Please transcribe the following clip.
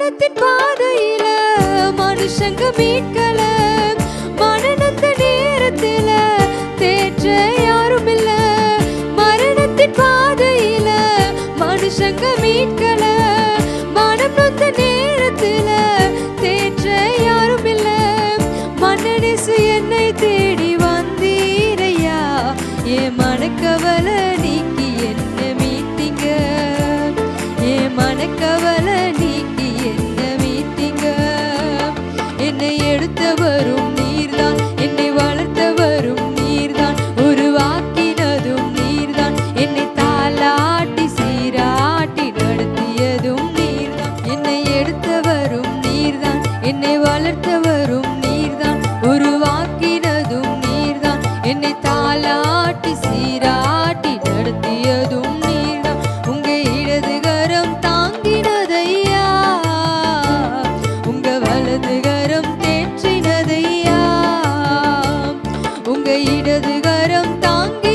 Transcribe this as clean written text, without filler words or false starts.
மரணத்தின் பாதையில மனுஷங்க மீட்கல, மரணத்த நேரத்தில தேற்ற யாரும் இல்ல. மரணத்தின் பாதையில மனுஷங்க மீட்கல, மனம் நொந்த நேரத்தில தேற்ற யாரும் இல்ல. மன்னனேசு என்னை தேடி வந்தீரையா, என் மனக்கவலை நீக்கி என்ன மீட்டீங்க, என் மனக்கவலை நீக்கி என்ன மீட்டீங்க. என்னை எடுத்தவரும் நீர்தான், என்னை வளர்த்தவரும் நீர்தான், உருவாக்கினதும் நீர்தான், என்னை தாலாட்டி சீராட்டி நடத்தியதும் நீர்தான். என்னை எடுத்தவரும் நீர்தான், என்னை வளர்த்தவரும் நீர்தான், உருவாக்கினதும் நீர்தான், என்னை தாலாட்டி சீராட்டி நடத்தியதும் நீர்தான். உங்க இடதுகரம் தாங்கினதையா, உங்க வலதுகரம் தேற்றினதையா, உங்க இடதுகரம் தாங்கி